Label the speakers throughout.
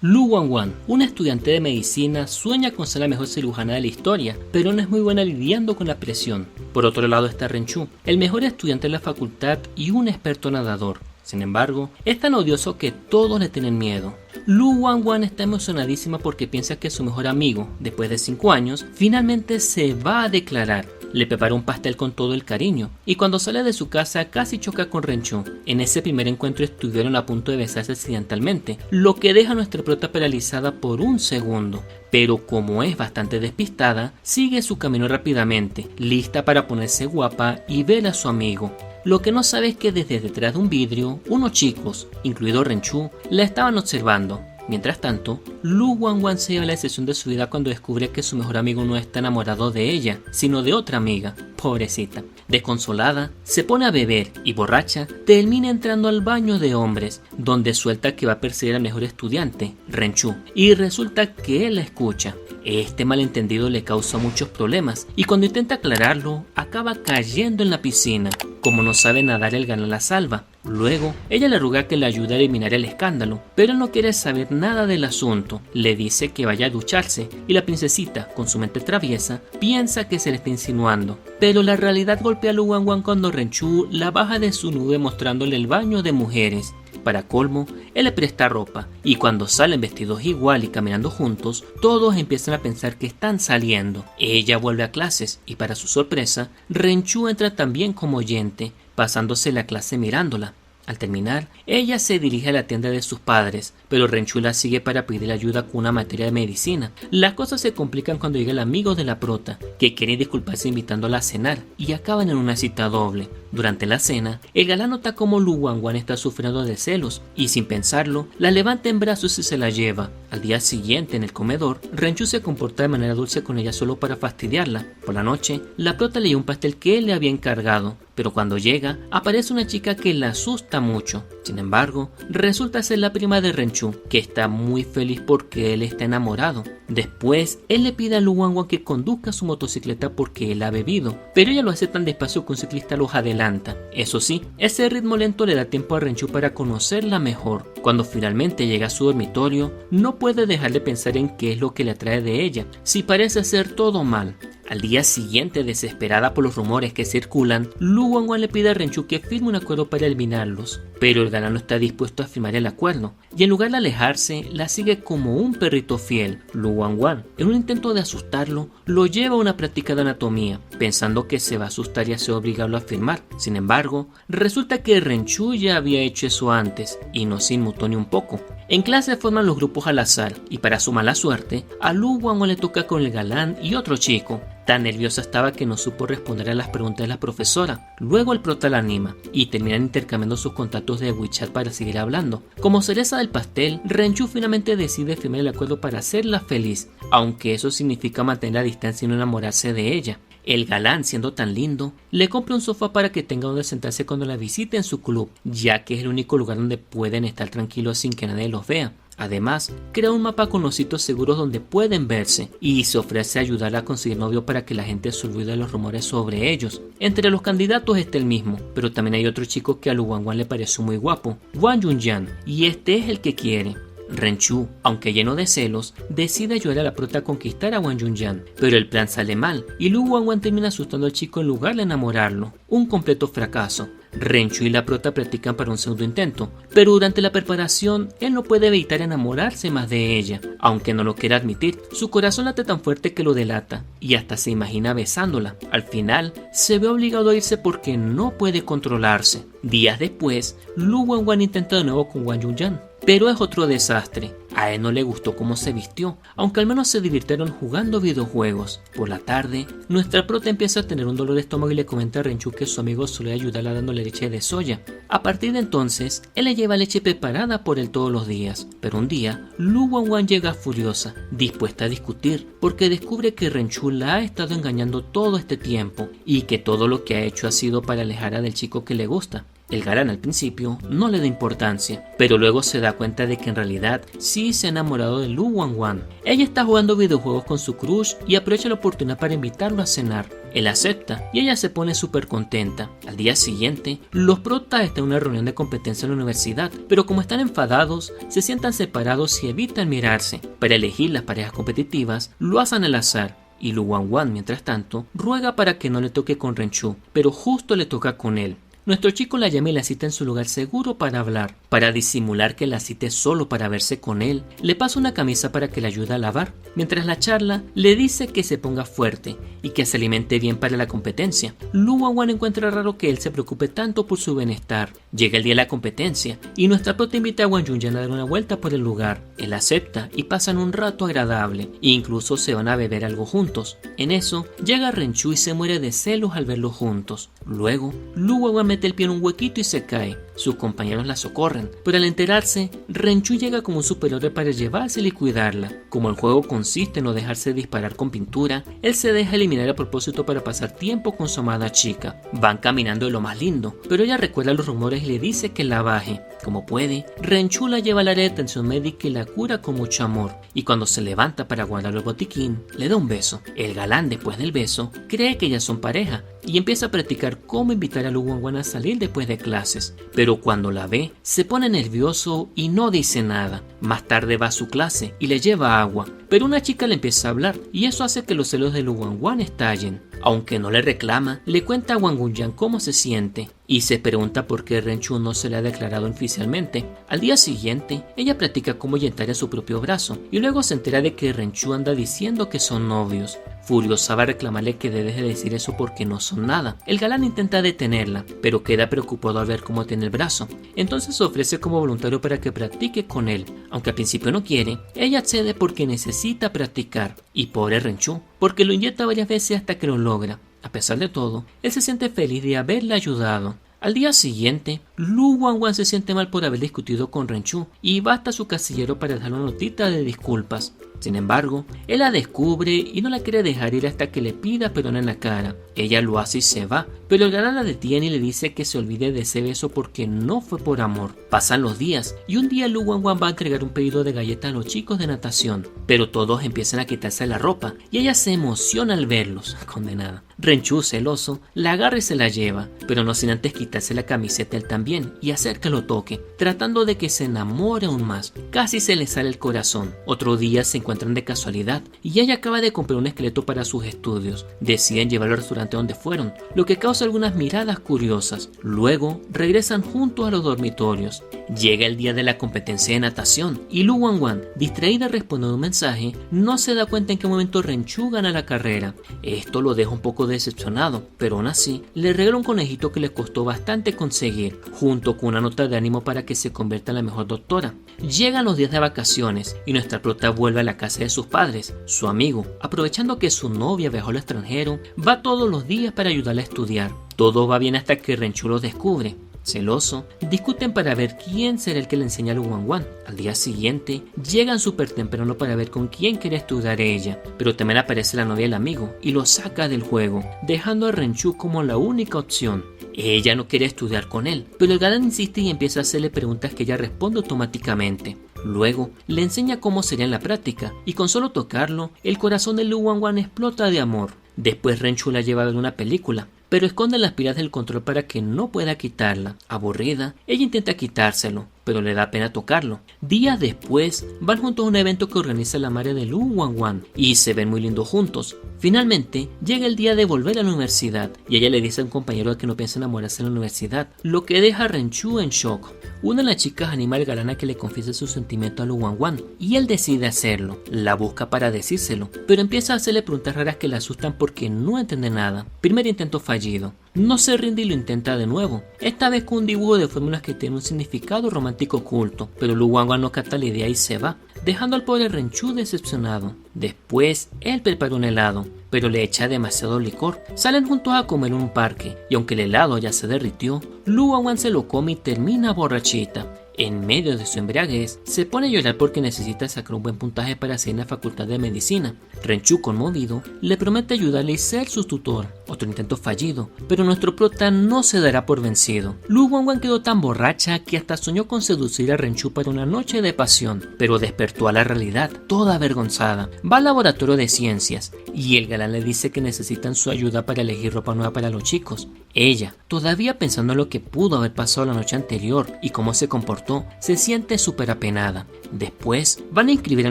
Speaker 1: Lu Wanwan, una estudiante de medicina, sueña con ser la mejor cirujana de la historia, pero no es muy buena lidiando con la presión. Por otro lado está Renchu, el mejor estudiante de la facultad y un experto nadador. Sin embargo, es tan odioso que todos le tienen miedo. Lu Wanwan está emocionadísima porque piensa que su mejor amigo, después de 5 años, finalmente se va a declarar. Le prepara un pastel con todo el cariño, y cuando sale de su casa casi choca con Renchu. En ese primer encuentro estuvieron a punto de besarse accidentalmente, lo que deja a nuestra prota paralizada por un segundo. Pero como es bastante despistada, sigue su camino rápidamente, lista para ponerse guapa y ver a su amigo. Lo que no sabe es que desde detrás de un vidrio, unos chicos, incluido Renchu, la estaban observando. Mientras tanto, Lu Wanwan se lleva la decepción de su vida cuando descubre que su mejor amigo no está enamorado de ella, sino de otra amiga. Pobrecita. Desconsolada, se pone a beber y borracha, termina entrando al baño de hombres, donde suelta que va a perseguir al mejor estudiante, Renchu, y resulta que él la escucha. Este malentendido le causa muchos problemas y cuando intenta aclararlo, acaba cayendo en la piscina. Como no sabe nadar, el galán la salva. Luego, ella le ruega que le ayude a eliminar el escándalo, pero él no quiere saber nada del asunto. Le dice que vaya a ducharse y la princesita, con su mente traviesa, piensa que se le está insinuando. Pero la realidad golpea a Lu Wanwan cuando Renchu la baja de su nube mostrándole el baño de mujeres. Para colmo, él le presta ropa y cuando salen vestidos igual y caminando juntos, todos empiezan a pensar que están saliendo. Ella vuelve a clases y para su sorpresa, Renchu entra también como oyente, pasándose la clase mirándola. Al terminar, ella se dirige a la tienda de sus padres, pero Renchu la sigue para pedirle ayuda con una materia de medicina. Las cosas se complican cuando llega el amigo de la prota, que quiere disculparse invitándola a cenar, y acaban en una cita doble. Durante la cena, el galán nota como Lu Wanwan está sufriendo de celos, y sin pensarlo, la levanta en brazos y se la lleva. Al día siguiente, en el comedor, Renchu se comporta de manera dulce con ella solo para fastidiarla. Por la noche, la prota le dio un pastel que él le había encargado, pero cuando llega, aparece una chica que la asusta mucho. Sin embargo, resulta ser la prima de Renchu, que está muy feliz porque él está enamorado. Después, él le pide a Lu Wanwan que conduzca su motocicleta porque él ha bebido, pero ella lo hace tan despacio que un ciclista los adelanta. Eso sí, ese ritmo lento le da tiempo a Renchu para conocerla mejor. Cuando finalmente llega a su dormitorio, no puede dejar de pensar en qué es lo que le atrae de ella, si parece hacer todo mal. Al día siguiente, desesperada por los rumores que circulan, Lu Wanwan le pide a Renchu que firme un acuerdo para eliminarlos, pero el galán no está dispuesto a firmar el acuerdo, y en lugar de alejarse, la sigue como un perrito fiel. Lu Wanwan, en un intento de asustarlo, lo lleva a una práctica de anatomía, pensando que se va a asustar y hace obligarlo a firmar. Sin embargo, resulta que Renchu ya había hecho eso antes, y no se inmutó ni un poco. En clase forman los grupos al azar, y para su mala suerte, a Lu Wanwan le toca con el galán y otro chico. Tan nerviosa estaba que no supo responder a las preguntas de la profesora. Luego el prota la anima y terminan intercambiando sus contactos de WeChat para seguir hablando. Como cereza del pastel, Renchu finalmente decide firmar el acuerdo para hacerla feliz, aunque eso significa mantener la distancia y no enamorarse de ella. El galán, siendo tan lindo, le compra un sofá para que tenga donde sentarse cuando la visite en su club, ya que es el único lugar donde pueden estar tranquilos sin que nadie los vea. Además, crea un mapa con los sitios seguros donde pueden verse y se ofrece a ayudar a conseguir novio para que la gente se olvide de los rumores sobre ellos. Entre los candidatos está el mismo, pero también hay otro chico que a Lu Wanwan le pareció muy guapo, Wang Yunyan, y este es el que quiere. Renchu, aunque lleno de celos, decide ayudar a la prota a conquistar a Wang Yunyan, pero el plan sale mal y Lu Wanwan termina asustando al chico en lugar de enamorarlo. Un completo fracaso. Renchu y la prota practican para un segundo intento, pero durante la preparación él no puede evitar enamorarse más de ella. Aunque no lo quiera admitir, su corazón late tan fuerte que lo delata y hasta se imagina besándola. Al final, se ve obligado a irse porque no puede controlarse. Días después, Lu Wanwan intenta de nuevo con Wang Yunyan, pero es otro desastre. A él no le gustó cómo se vistió, aunque al menos se divirtieron jugando videojuegos. Por la tarde, nuestra prota empieza a tener un dolor de estómago y le comenta a Renchu que su amigo suele ayudarla dándole leche de soya. A partir de entonces, él le lleva leche preparada por él todos los días. Pero un día, Lu Wanwan llega furiosa, dispuesta a discutir, porque descubre que Renchu la ha estado engañando todo este tiempo y que todo lo que ha hecho ha sido para alejarla del chico que le gusta. El galán al principio no le da importancia, pero luego se da cuenta de que en realidad sí se ha enamorado de Lu Wanwan. Ella está jugando videojuegos con su crush y aprovecha la oportunidad para invitarlo a cenar. Él acepta y ella se pone súper contenta. Al día siguiente, los protas están en una reunión de competencia en la universidad, pero como están enfadados, se sientan separados y evitan mirarse. Para elegir las parejas competitivas, lo hacen al azar. Y Lu Wanwan, mientras tanto, ruega para que no le toque con Renchu, pero justo le toca con él. Nuestro chico la llama y la cita en su lugar seguro para hablar. Para disimular que la cite solo para verse con él, le pasa una camisa para que le ayude a lavar. Mientras la charla, le dice que se ponga fuerte y que se alimente bien para la competencia. Lu Wanwan encuentra raro que él se preocupe tanto por su bienestar. Llega el día de la competencia y nuestra prota invita a Wan Yunyan a dar una vuelta por el lugar. Él acepta y pasan un rato agradable e incluso se van a beber algo juntos. En eso, llega Renchu y se muere de celos al verlos juntos. Luego, Lu Wanwan mete el pie en un huequito y se cae. Sus compañeros la socorren, pero al enterarse, Renchu llega como un superhéroe para llevársela y cuidarla. Como el juego consiste en no dejarse disparar con pintura, él se deja eliminar a propósito para pasar tiempo con su amada chica. Van caminando de lo más lindo, pero ella recuerda los rumores y le dice que la baje. Como puede, Renchu la lleva al área de atención médica y la cura con mucho amor. Y cuando se levanta para guardar el botiquín, le da un beso. El galán, después del beso, cree que ya son pareja y empieza a practicar cómo invitar a Lu Wanwan a salir después de clases. Pero cuando la ve, se pone nervioso y no dice nada. Más tarde va a su clase y le lleva agua, pero una chica le empieza a hablar y eso hace que los celos de Lu Wanwan estallen. Aunque no le reclama, le cuenta a Wan Yunyan cómo se siente y se pregunta por qué Renchu no se le ha declarado oficialmente. Al día siguiente, ella practica cómo ahuyentar a su propio brazo y luego se entera de que Renchu anda diciendo que son novios. Furiosa va a reclamarle que deje de decir eso porque no son nada. El galán intenta detenerla, pero queda preocupado al ver cómo tiene el brazo. Entonces se ofrece como voluntario para que practique con él. Aunque al principio no quiere, ella accede porque necesita practicar. Y pobre Renchu, porque lo inyecta varias veces hasta que lo logra. A pesar de todo, él se siente feliz de haberle ayudado. Al día siguiente, Lu Wanwan se siente mal por haber discutido con Renchu y va hasta su casillero para dejar una notita de disculpas. Sin embargo, él la descubre y no la quiere dejar ir hasta que le pida perdón en la cara. Ella lo hace y se va, pero el galán la detiene y le dice que se olvide de ese beso porque no fue por amor. Pasan los días y un día Lu Wanwan va a entregar un pedido de galletas a los chicos de natación, pero todos empiezan a quitarse la ropa y ella se emociona al verlos. Condenada. Renchu, celoso, la agarra y se la lleva, pero no sin antes quitarse la camiseta él también y hacer que lo toque, tratando de que se enamore aún más. Casi se le sale el corazón. Otro día se encuentran de casualidad y ella acaba de comprar un esqueleto para sus estudios. Deciden llevarlo al restaurante donde fueron, lo que causa algunas miradas curiosas. Luego regresan juntos a los dormitorios. Llega el día de la competencia de natación y Lu Wanwan, distraída respondiendo un mensaje, no se da cuenta en qué momento Renchu gana la carrera. Esto lo deja un poco decepcionado, pero aún así le regala un conejito que le costó bastante conseguir, junto con una nota de ánimo para que se convierta en la mejor doctora. Llegan los días de vacaciones y nuestra prota vuelve a la casa de sus padres. Su amigo, aprovechando que su novia viajó al extranjero, va todos los días para ayudarla a estudiar. Todo va bien hasta que Renchu los descubre. Celoso, discuten para ver quién será el que le enseña a Lu Wanwan. Al día siguiente, llegan súper temprano para ver con quién quiere estudiar ella, pero también aparece la novia del amigo y lo saca del juego, dejando a Renchu como la única opción. Ella no quiere estudiar con él, pero el galán insiste y empieza a hacerle preguntas que ella responde automáticamente. Luego, le enseña cómo sería en la práctica, y con solo tocarlo, el corazón de Lu Wanwan explota de amor. Después Renchu la lleva a ver una película, pero esconde las pilas del control para que no pueda quitarla. Aburrida, ella intenta quitárselo, pero le da pena tocarlo. Días después, van juntos a un evento que organiza la madre de Lu Wanwan y se ven muy lindos juntos. Finalmente, llega el día de volver a la universidad y ella le dice a un compañero que no piensa enamorarse en la universidad, lo que deja a Renchu en shock. Una de las chicas anima al galán a que le confiese su sentimiento a Lu Wanwan y él decide hacerlo. La busca para decírselo, pero empieza a hacerle preguntas raras que la asustan porque no entiende nada. Primer intento fallido. No se rinde y lo intenta de nuevo, esta vez con un dibujo de fórmulas que tiene un significado romántico oculto, pero Lu Wanwan no capta la idea y se va, dejando al pobre Renchu decepcionado. Después, él prepara un helado, pero le echa demasiado licor. Salen juntos a comer en un parque, y aunque el helado ya se derritió, Lu Wanwan se lo come y termina borrachita. En medio de su embriaguez, se pone a llorar porque necesita sacar un buen puntaje para seguir en la facultad de medicina. Renchu, conmovido, le promete ayudarle y ser su tutor. Otro intento fallido, pero nuestro prota no se dará por vencido. Lu Wanwan quedó tan borracha que hasta soñó con seducir a Renchu para una noche de pasión, pero despertó a la realidad, toda avergonzada. Va al laboratorio de ciencias y el galán le dice que necesitan su ayuda para elegir ropa nueva para los chicos. Ella, todavía pensando en lo que pudo haber pasado la noche anterior y cómo se comportó, se siente súper apenada. Después, van a inscribir a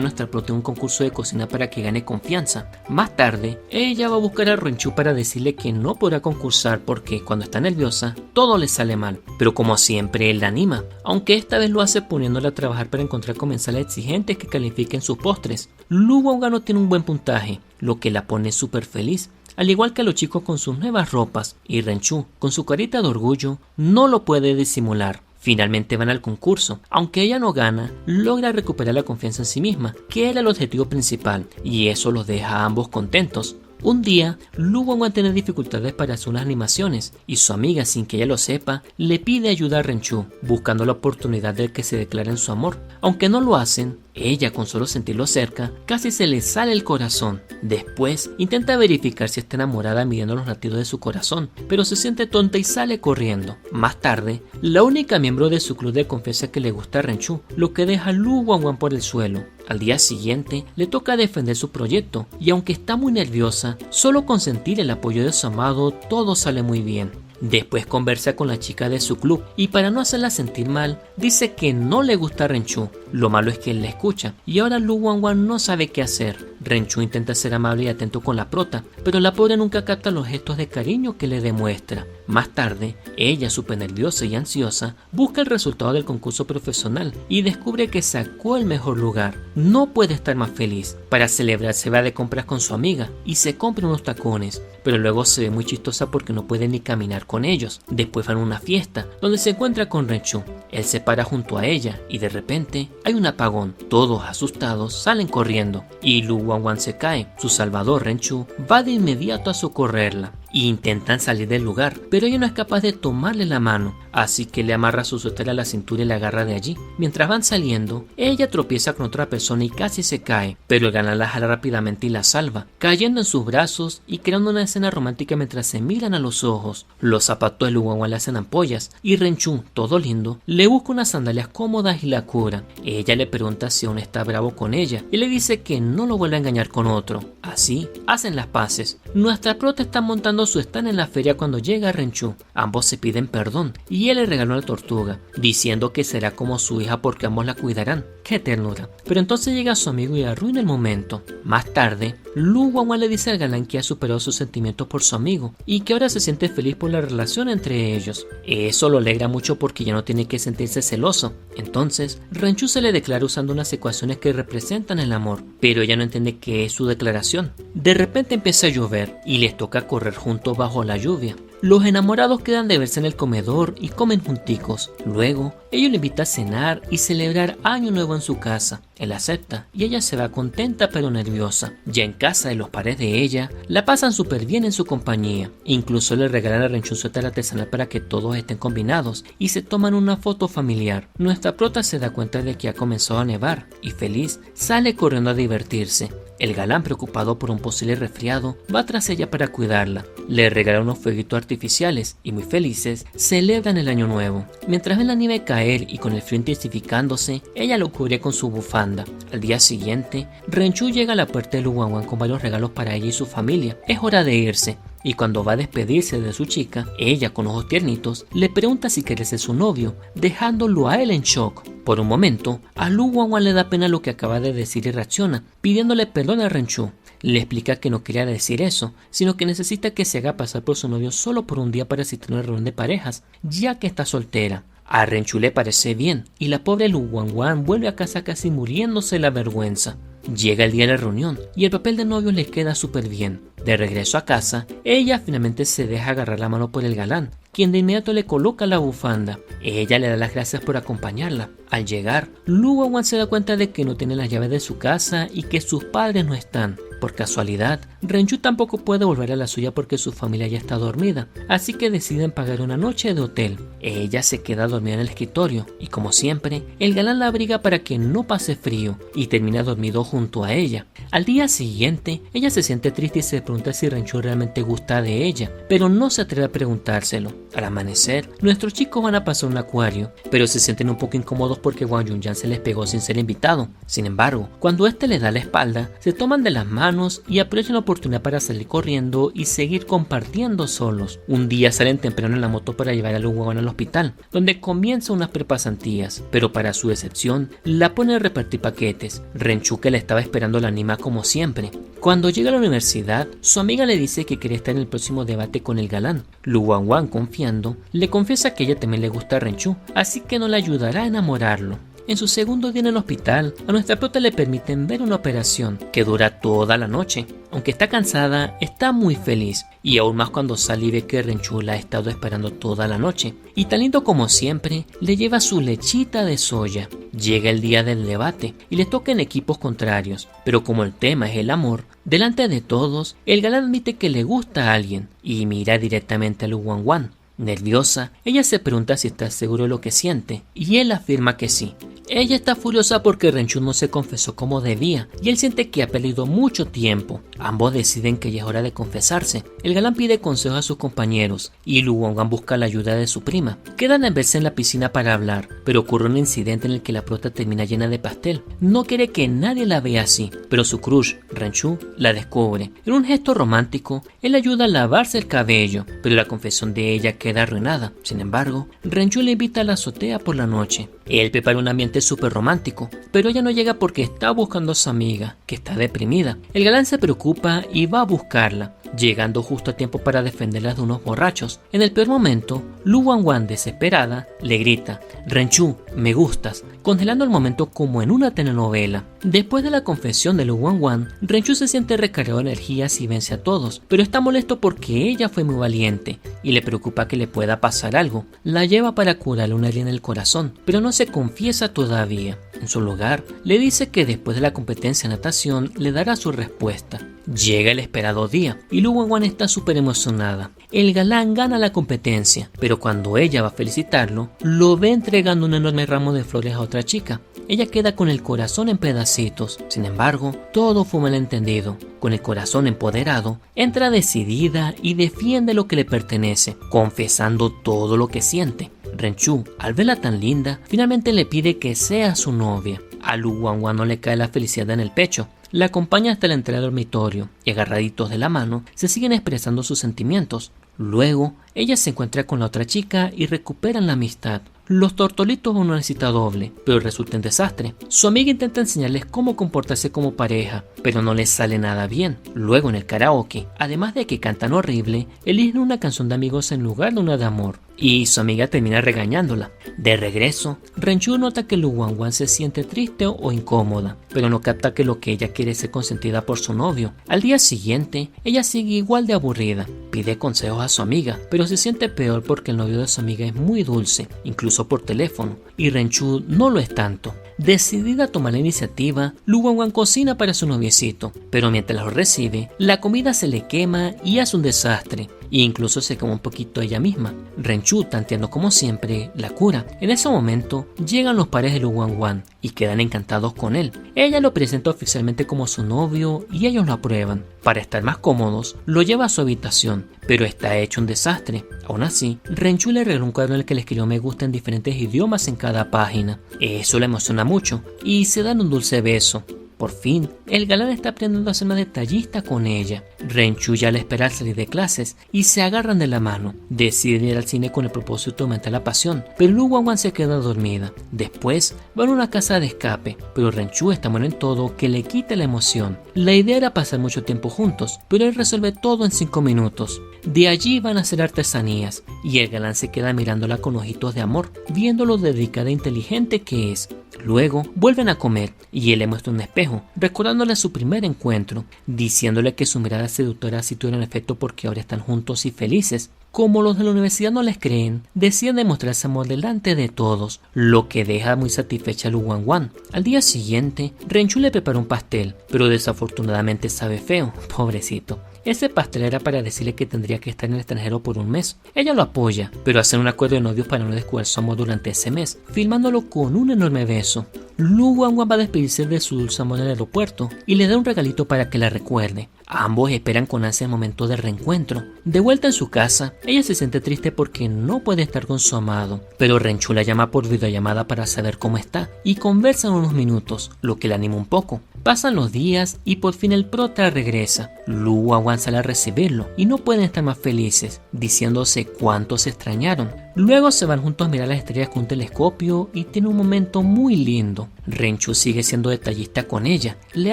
Speaker 1: nuestra prota en un concurso de cocina para que gane confianza. Más tarde, ella va a buscar a Renchu para decirle que no podrá concursar porque cuando está nerviosa, todo le sale mal. Pero como siempre, él la anima, aunque esta vez lo hace poniéndola a trabajar para encontrar comensales exigentes que califiquen sus postres. Lu Wanwan no tiene un buen puntaje, lo que la pone súper feliz. Al igual que a los chicos con sus nuevas ropas, y Renchu, con su carita de orgullo, no lo puede disimular. Finalmente van al concurso. Aunque ella no gana, logra recuperar la confianza en sí misma, que era el objetivo principal, y eso los deja a ambos contentos. Un día, Lu Wanwan tiene dificultades para hacer unas animaciones y su amiga, sin que ella lo sepa, le pide ayuda a Renchu, buscando la oportunidad de que se declaren su amor. Aunque no lo hacen, ella, con solo sentirlo cerca, casi se le sale el corazón. Después, intenta verificar si está enamorada midiendo los latidos de su corazón, pero se siente tonta y sale corriendo. Más tarde, la única miembro de su club le confiesa que le gusta a Renchu, lo que deja a Lu Wanwan por el suelo. Al día siguiente, le toca defender su proyecto, y aunque está muy nerviosa, solo con sentir el apoyo de su amado, todo sale muy bien. Después conversa con la chica de su club y para no hacerla sentir mal, dice que no le gusta a Renchu. Lo malo es que él la escucha y ahora Lu Wanwan no sabe qué hacer. Renchu intenta ser amable y atento con la prota, pero la pobre nunca capta los gestos de cariño que le demuestra. Más tarde, ella, súper nerviosa y ansiosa, busca el resultado del concurso profesional y descubre que sacó el mejor lugar. No puede estar más feliz. Para celebrar se va de compras con su amiga y se compra unos tacones, pero luego se ve muy chistosa porque no puede ni caminar con ellos. Después van a una fiesta donde se encuentra con Renchu. Él se para junto a ella y de repente hay un apagón. Todos asustados salen corriendo y Lu Wanwan se cae. Su salvador Renchu va de inmediato a socorrerla. Intentan salir del lugar, pero ella no es capaz de tomarle la mano, así que le amarra su suéter a la cintura y la agarra de allí. Mientras van saliendo, ella tropieza con otra persona y casi se cae, pero el galán la jala rápidamente y la salva, cayendo en sus brazos y creando una escena romántica mientras se miran a los ojos. Los zapatos de Lu Wanwan le hacen ampollas y Renchu, todo lindo, le busca unas sandalias cómodas y la cura. Ella le pregunta si aún está bravo con ella y le dice que no lo vuelve a engañar con otro. Así, hacen las paces. Nuestra prota está montando su stand en la feria cuando llega Renchu. Ambos se piden perdón y él le regaló una tortuga, diciendo que será como su hija porque ambos la cuidarán. ¡Qué ternura! Pero entonces llega su amigo y arruina el momento. Más tarde, Lu Wanwan le dice al galán que ha superado sus sentimientos por su amigo y que ahora se siente feliz por la relación entre ellos. Eso lo alegra mucho porque ya no tiene que sentirse celoso. Entonces, Renchu se le declara usando unas ecuaciones que representan el amor, pero ella no entiende qué es su declaración. De repente empieza a llover y les toca correr juntos bajo la lluvia. Los enamorados quedan de verse en el comedor y comen junticos. Luego, ella le invita a cenar y celebrar Año Nuevo en su casa. Él acepta y ella se va contenta pero nerviosa. Ya en casa de los padres de ella, la pasan súper bien en su compañía. Incluso le regalan a Renchu un suéter artesanal para que todos estén combinados y se toman una foto familiar. Nuestra prota se da cuenta de que ha comenzado a nevar y feliz sale corriendo a divertirse. El galán, preocupado por un posible resfriado, va tras ella para cuidarla. Le regala unos fueguitos artificiales y muy felices celebran el año nuevo. Mientras ven la nieve caer y con el frío intensificándose, ella lo cubre con su bufanda. Al día siguiente, Renchu llega a la puerta de Lu Wanwan con varios regalos para ella y su familia. Es hora de irse. Y cuando va a despedirse de su chica, ella, con ojos tiernitos, le pregunta si quiere ser su novio, dejándolo a él en shock. Por un momento, a Lu Wanwan le da pena lo que acaba de decir y reacciona, pidiéndole perdón a Renchu. Le explica que no quería decir eso, sino que necesita que se haga pasar por su novio solo por un día para asistir a una reunión de parejas, ya que está soltera. A Renchu le parece bien, y la pobre Lu Wanwan vuelve a casa casi muriéndose de la vergüenza. Llega el día de la reunión y el papel de novio le queda súper bien. De regreso a casa, ella finalmente se deja agarrar la mano por el galán, quien de inmediato le coloca la bufanda. Ella le da las gracias por acompañarla. Al llegar, Lu Wanwan se da cuenta de que no tiene las llaves de su casa y que sus padres no están. Por casualidad, Renchu tampoco puede volver a la suya porque su familia ya está dormida, así que deciden pagar una noche de hotel. Ella se queda dormida en el escritorio y, como siempre, el galán la abriga para que no pase frío y termina dormido junto a ella. Al día siguiente, ella se siente triste y se pregunta si Renchu realmente gusta de ella, pero no se atreve a preguntárselo. Al amanecer, nuestros chicos van a pasar un acuario, pero se sienten un poco incómodos porque Hwang Jung-jan se les pegó sin ser invitado. Sin embargo, cuando este les da la espalda, se toman de las manos y aprovechan la oportunidad oportunidad para salir corriendo y seguir compartiendo solos. Un día salen temprano en la moto para llevar a Lu Wanwan al hospital, donde comienza unas prepasantías, pero para su decepción, la pone a repartir paquetes. Renchu, que la estaba esperando, la anima como siempre. Cuando llega a la universidad, su amiga le dice que quiere estar en el próximo debate con el galán. Lu Wanwan, confiando, le confiesa que a ella también le gusta a Renchu, así que no le ayudará a enamorarlo. En su segundo día en el hospital, a nuestra prota le permiten ver una operación que dura toda la noche. Aunque está cansada, está muy feliz, y aún más cuando sale y ve que Renchu la ha estado esperando toda la noche. Y tan lindo como siempre, le lleva su lechita de soya. Llega el día del debate y le toca en equipos contrarios, pero como el tema es el amor, delante de todos, el galán admite que le gusta a alguien y mira directamente a Lu Wanwan. Nerviosa, ella se pregunta si está seguro de lo que siente, y él afirma que sí. Ella está furiosa porque Renchu no se confesó como debía, y él siente que ha perdido mucho tiempo. Ambos deciden que ya es hora de confesarse. El galán pide consejos a sus compañeros, y Lu Wanwan busca la ayuda de su prima. Quedan a verse en la piscina para hablar, pero ocurre un incidente en el que la prota termina llena de pastel. No quiere que nadie la vea así, pero su crush, Renchu, la descubre. En un gesto romántico, él ayuda a lavarse el cabello, pero la confesión de ella queda arruinada. Sin embargo, Renchu le invita a la azotea por la noche. Él prepara un ambiente súper romántico, pero ella no llega porque está buscando a su amiga, que está deprimida. El galán se preocupa y va a buscarla, llegando justo a tiempo para defenderla de unos borrachos. En el peor momento, Lu Wanwan, desesperada, le grita: Renchu, me gustas, congelando el momento como en una telenovela. Después de la confesión de Lu Wanwan, Renchu se siente recargado de energías y vence a todos, pero está molesto porque ella fue muy valiente y le preocupa que le pueda pasar algo. La lleva para curarle una herida en el corazón, pero no se confiesa todavía. En su lugar, le dice que después de la competencia de natación le dará su respuesta. Llega el esperado día y Lu Wanwan está súper emocionada. El galán gana la competencia, pero cuando ella va a felicitarlo, lo ve entregando un enorme ramo de flores a otra chica. Ella queda con el corazón en pedacitos. Sin embargo, todo fue malentendido. Con el corazón empoderado, entra decidida y defiende lo que le pertenece, confesando todo lo que siente. Renchu, al verla tan linda, finalmente le pide que sea su novia. A Lu Wanwan no le cae la felicidad en el pecho. La acompaña hasta la entrada del dormitorio y, agarraditos de la mano, se siguen expresando sus sentimientos. Luego, ella se encuentra con la otra chica y recuperan la amistad. Los tortolitos van a una cita doble, pero resulta un desastre. Su amiga intenta enseñarles cómo comportarse como pareja, pero no les sale nada bien. Luego, en el karaoke, además de que cantan horrible, eligen una canción de amigos en lugar de una de amor, y su amiga termina regañándola. De regreso, Renchu nota que Lu Wanwan se siente triste o incómoda, pero no capta que lo que ella quiere es ser consentida por su novio. Al día siguiente, ella sigue igual de aburrida, pide consejos a su amiga, pero se siente peor porque el novio de su amiga es muy dulce, incluso por teléfono, y Renchu no lo es tanto. Decidida a tomar la iniciativa, Lu Wanwan cocina para su noviecito, pero mientras lo recibe, la comida se le quema y hace un desastre, e incluso se quema un poquito ella misma. Renchu, tanteando como siempre, la cura. En ese momento, llegan los padres de Lu Wanwan y quedan encantados con él. Ella lo presenta oficialmente como su novio y ellos lo aprueban. Para estar más cómodos, lo lleva a su habitación, pero está hecho un desastre. Aún así, Renchu le regaló un cuaderno en el que le escribió me gusta en diferentes idiomas en cada página. Eso le emociona mucho y se dan un dulce beso. Por fin, el galán está aprendiendo a ser más detallista con ella. Renchu ya la espera al salir de clases y se agarran de la mano. Deciden ir al cine con el propósito de aumentar la pasión, pero Lu Wanwan se queda dormida. Después van a una casa de escape, pero Renchu es tan bueno en todo que le quita la emoción. La idea era pasar mucho tiempo juntos, pero él resuelve todo en 5 minutos. De allí van a hacer artesanías, y el galán se queda mirándola con ojitos de amor, viendo lo dedicada e inteligente que es. Luego vuelven a comer y él le muestra un espejo, recordándole su primer encuentro, diciéndole que su mirada seductora sí tuvo un efecto porque ahora están juntos y felices. Como los de la universidad no les creen, deciden demostrarse amor delante de todos, lo que deja muy satisfecha a Lu Wanwan. Al día siguiente, Renchu le prepara un pastel, pero desafortunadamente sabe feo, pobrecito. Ese pastel era para decirle que tendría que estar en el extranjero por un mes. Ella lo apoya, pero hacen un acuerdo de novios para no descubrir su amor durante ese mes, filmándolo con un enorme beso. Lu Wanwan va a despedirse de su dulce amor en el aeropuerto y le da un regalito para que la recuerde. Ambos esperan con ansia el momento del reencuentro. De vuelta en su casa, ella se siente triste porque no puede estar con su amado, pero Renchu la llama por videollamada para saber cómo está y conversan unos minutos, lo que la anima un poco. Pasan los días y por fin el prota regresa. Lu Wanwan sale a recibirlo y no pueden estar más felices, diciéndose cuánto se extrañaron. Luego se van juntos a mirar las estrellas con un telescopio y tienen un momento muy lindo. Renchu sigue siendo detallista con ella, le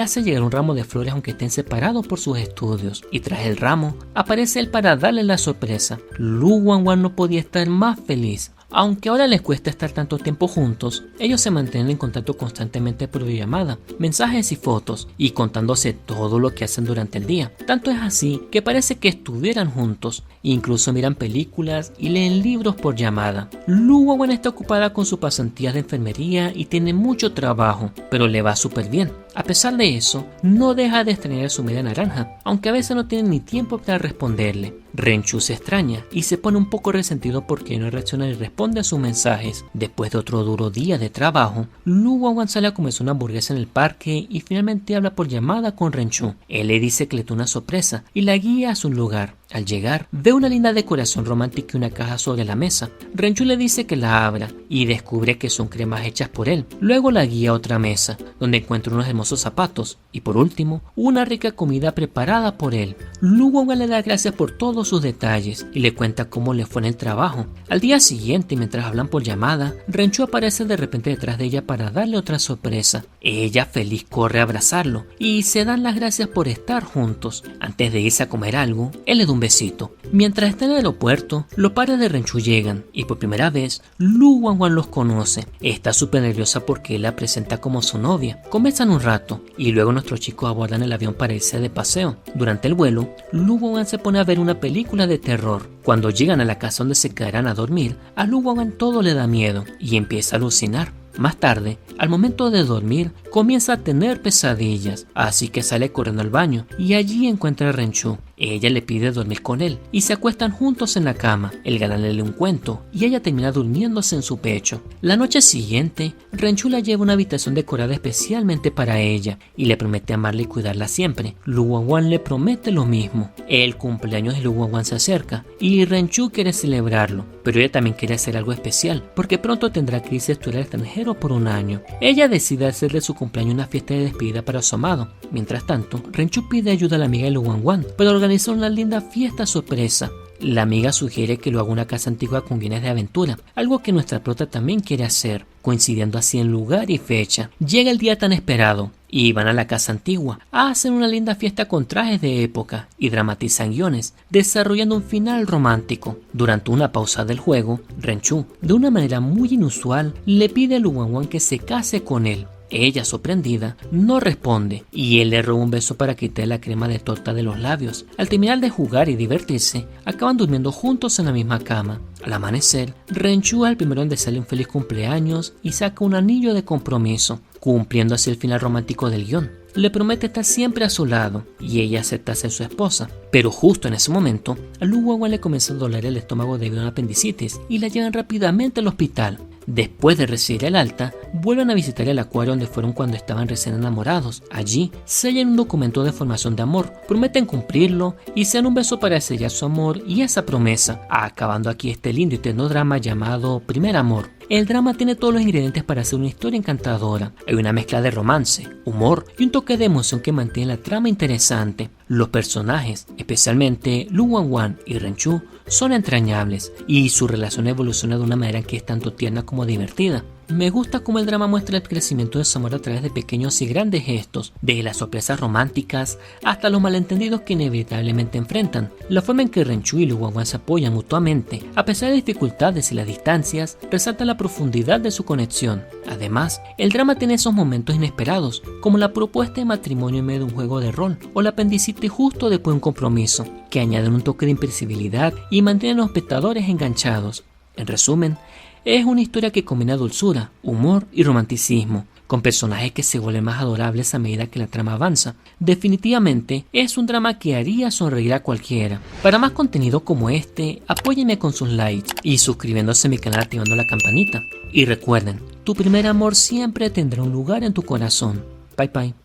Speaker 1: hace llegar un ramo de flores aunque estén separados por sus estudios, y tras el ramo aparece él para darle la sorpresa. Lu Wanwan no podía estar más feliz. Aunque ahora les cuesta estar tanto tiempo juntos, ellos se mantienen en contacto constantemente por videollamada, mensajes y fotos, y contándose todo lo que hacen durante el día. Tanto es así que parece que estuvieran juntos, incluso miran películas y leen libros por llamada. Lu Wanwan está ocupada con sus pasantías de enfermería y tiene mucho trabajo, pero le va súper bien. A pesar de eso, no deja de extrañar a su media naranja, aunque a veces no tiene ni tiempo para responderle. Renchu se extraña y se pone un poco resentido porque no reacciona y responde a sus mensajes. Después de otro duro día de trabajo, Lu Wanwan sale a comerse una hamburguesa en el parque y finalmente habla por llamada con Renchu. Él le dice que le da una sorpresa y la guía a su lugar. Al llegar, ve una linda decoración romántica y una caja sobre la mesa. Renchu le dice que la abra y descubre que son cremas hechas por él. Luego la guía a otra mesa, donde encuentra unos hermosos zapatos y por último, una rica comida preparada por él. Lu Wanwan le da gracias por todos sus detalles y le cuenta cómo le fue en el trabajo. Al día siguiente, mientras hablan por llamada, Renchu aparece de repente detrás de ella para darle otra sorpresa. Ella feliz corre a abrazarlo y se dan las gracias por estar juntos. Antes de irse a comer algo, él le da un besito. Mientras está en el aeropuerto, los padres de Renchu llegan y por primera vez Lu Wanwan los conoce. Está súper nerviosa porque él la presenta como su novia. Conversan un rato y luego nuestros chicos abordan el avión para irse de paseo. Durante el vuelo, Lu Wanwan se pone a ver una película de terror. Cuando llegan a la casa donde se quedarán a dormir, a Lu Wanwan todo le da miedo y empieza a alucinar. Más tarde, al momento de dormir, comienza a tener pesadillas, así que sale corriendo al baño y allí encuentra a Renchu. Ella le pide dormir con él y se acuestan juntos en la cama. El galán le lee un cuento y ella termina durmiéndose en su pecho. La noche siguiente, Renchu la lleva a una habitación decorada especialmente para ella y le promete amarla y cuidarla siempre. Lu Wanwan le promete lo mismo. El cumpleaños de Lu Wanwan se acerca y Renchu quiere celebrarlo, pero ella también quiere hacer algo especial porque pronto tendrá que irse a estudiar al extranjero por un año. Ella decide hacer de su cumpleaños una fiesta de despedida para su amado. Mientras tanto, Renchu pide ayuda a la amiga de Lu Wanwan para organizar una linda fiesta sorpresa. La amiga sugiere que lo haga una casa antigua con bienes de aventura, algo que nuestra prota también quiere hacer, coincidiendo así en lugar y fecha. Llega el día tan esperado y van a la casa antigua, hacen una linda fiesta con trajes de época y dramatizan guiones, desarrollando un final romántico. Durante una pausa del juego, Renchu, de una manera muy inusual, le pide a Lu Wanwan que se case con él. Ella, sorprendida, no responde y él le roba un beso para quitar la crema de torta de los labios. Al terminar de jugar y divertirse, acaban durmiendo juntos en la misma cama. Al amanecer, Renchu es el primero en desearle un feliz cumpleaños y saca un anillo de compromiso, cumpliendo así el final romántico del guión. Le promete estar siempre a su lado y ella acepta ser su esposa. Pero justo en ese momento, a Lu Wanwan le comienza a doler el estómago debido a una apendicitis y la llevan rápidamente al hospital. Después de recibir el alta, vuelven a visitar el acuario donde fueron cuando estaban recién enamorados. Allí, sellan un documento de formación de amor, prometen cumplirlo y se dan un beso para sellar su amor y esa promesa, acabando aquí este lindo y tierno drama llamado Primer Amor. El drama tiene todos los ingredientes para hacer una historia encantadora. Hay una mezcla de romance, humor y un toque de emoción que mantiene la trama interesante. Los personajes, especialmente Lu Wanwan y Renchu, son entrañables y su relación evoluciona de una manera que es tanto tierna como divertida. Me gusta cómo el drama muestra el crecimiento de su amor a través de pequeños y grandes gestos, desde las sorpresas románticas hasta los malentendidos que inevitablemente enfrentan. La forma en que Renchu y Lu Wanwan se apoyan mutuamente, a pesar de dificultades y las distancias, resalta la profundidad de su conexión. Además, el drama tiene esos momentos inesperados, como la propuesta de matrimonio en medio de un juego de rol, o la apendicitis justo después de un compromiso, que añaden un toque de imprevisibilidad y mantienen a los espectadores enganchados. En resumen, es una historia que combina dulzura, humor y romanticismo, con personajes que se vuelven más adorables a medida que la trama avanza. Definitivamente es un drama que haría sonreír a cualquiera. Para más contenido como este, apóyenme con sus likes y suscribiéndose a mi canal activando la campanita. Y recuerden, Tu primer amor siempre tendrá un lugar en tu corazón. Bye bye.